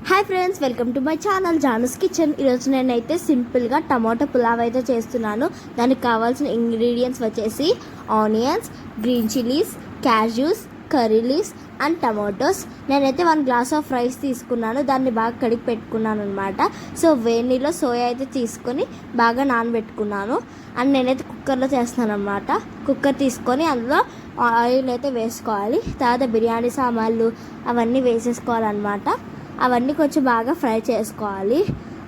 Hi friends, welcome to my channel Janas kitchen. ఈరోజు నేనైతే సింపుల్గా టమాటో పులావ్ అయితే చేస్తున్నాను. దానికి కావాల్సిన ఇంగ్రీడియంట్స్ వచ్చేసి onions, green chillies, cashews, curry leaves and tomatoes. నేనైతే 1 గ్లాస్ ఆఫ్ రైస్ తీసుకున్నాను. దాన్ని బాగా కడిగి పెట్టుకున్నాను అనమాట. సో వేడిలో సోయా అయితే తీసుకొని బాగా నానబెట్టుకున్నాను. అండ్ నేనైతే కుక్కర్లో చేస్తున్నాను అనమాట. కుక్కర్ తీసుకొని అందులో ఆయిల్ అయితే వేసుకోవాలి. తర్వాత బిర్యానీ సామాన్లు అవన్నీ వేసేసుకోవాలన్నమాట. అవన్నీ కొంచెం బాగా ఫ్రై చేసుకోవాలి.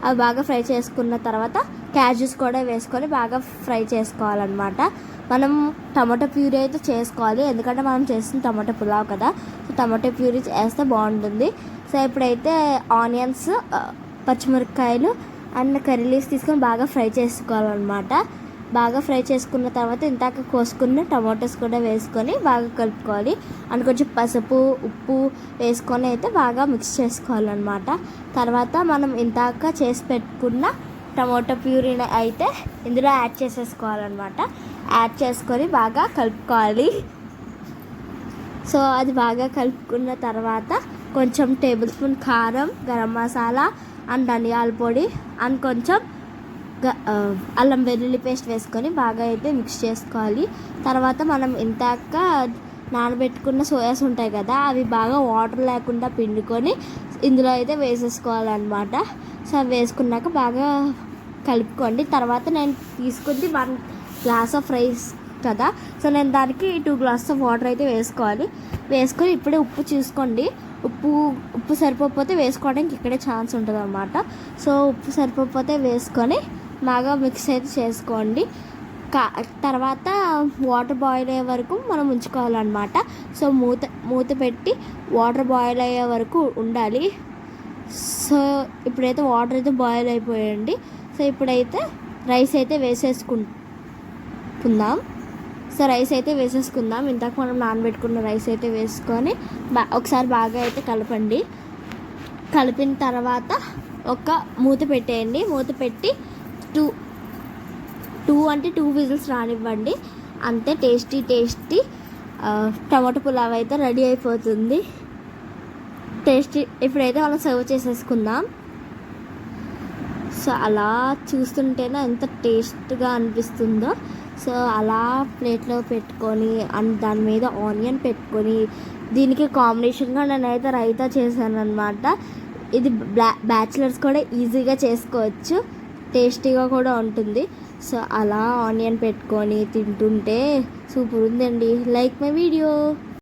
అవి బాగా ఫ్రై చేసుకున్న తర్వాత క్యాష్యూస్ కూడా వేసుకొని బాగా ఫ్రై చేసుకోవాలన్నమాట. మనం టమాటో ప్యూరీ అయితే చేసుకోవాలి, ఎందుకంటే మనం చేసిన టమాటో పులావ్ కదా. సో టమాటో ప్యూరీ వేస్తే బాగుంటుంది. సో ఇప్పుడైతే ఆనియన్స్, పచ్చిమిరపకాయలు అండ్ కర్రీ లీవ్స్ తీసుకొని బాగా ఫ్రై చేసుకోవాలన్నమాట. బాగా ఫ్రై చేసుకున్న తర్వాత ఇందాక కోసుకున్న టమాటోస్ కూడా వేసుకొని బాగా కలుపుకోవాలి. అండ్ కొంచెం పసుపు, ఉప్పు వేసుకొని అయితే బాగా మిక్స్ చేసుకోవాలన్నమాట. తర్వాత మనం ఇందాక చేసి పెట్టుకున్న టమాటో ప్యూరీని అయితే ఇందులో యాడ్ చేసేసుకోవాలన్నమాట. యాడ్ చేసుకొని బాగా కలుపుకోవాలి. సో అది బాగా కలుపుకున్న తర్వాత కొంచెం టేబుల్ స్పూన్ కారం, గరం మసాలా అండ్ ధనియాల పొడి అండ్ కొంచెం అల్లం వెల్లుల్లి పేస్ట్ వేసుకొని బాగా అయితే మిక్స్ చేసుకోవాలి. తర్వాత మనం ఇంతాక నానబెట్టుకున్న సోయాస్ ఉంటాయి కదా, అవి బాగా వాటర్ లేకుండా పిండుకొని ఇందులో అయితే వేసేసుకోవాలన్నమాట. సో అవి వేసుకున్నాక బాగా కలుపుకోండి. తర్వాత నేను తీసుకుంది 1 గ్లాస్ ఆఫ్ రైస్ కదా, సో నేను దానికి 2 గ్లాసెస్ ఆఫ్ వాటర్ అయితే వేసుకోవాలి. వేసుకొని ఇప్పుడే ఉప్పు చూసుకోండి. ఉప్పు సరిపోతే వేసుకోవడానికి ఇక్కడే ఛాన్స్ ఉంటుంది అన్నమాట. సో ఉప్పు సరిపోతే వేసుకొని బాగా మిక్స్ అయితే చేసుకోండి. తర్వాత వాటర్ బాయిల్ అయ్యే వరకు మనం ఉంచుకోవాలన్నమాట. సో మూత పెట్టి వాటర్ బాయిల్ అయ్యే వరకు ఉండాలి. సో ఇప్పుడైతే వాటర్ అయితే బాయిల్ అయిపోయండి. సో ఇప్పుడైతే రైస్ అయితే వేసేసుకుందాం. సో రైస్ అయితే వేసేసుకుందాం. ఇంతకు మనం నానబెట్టుకున్న రైస్ అయితే వేసుకొని ఒకసారి బాగా అయితే కలపండి. కలిపిన తర్వాత ఒక మూత పెట్టేయండి. మూత పెట్టి 2 విజిల్స్ రానివ్వండి. అంతే టేస్టీ టమాటో పులావ్ అయితే రెడీ అయిపోతుంది. ఇప్పుడైతే మనం సర్వ్ చేసేసుకుందాం. సో అలా చూస్తుంటేనే ఎంత టేస్ట్గా అనిపిస్తుందో. సో అలా ప్లేట్లో పెట్టుకొని అండ్ దాని మీద ఆనియన్ పెట్టుకొని దీనికి కాంబినేషన్గా నేనైతే రైతా చేశాను అనమాట. ఇది బ్యాచిలర్స్ కూడా ఈజీగా చేసుకోవచ్చు, టేస్టీగా కూడా ఉంటుంది. సో అలా ఆనియన్ పెట్టుకొని తింటుంటే సూపర్ ఉందండి. Like my video.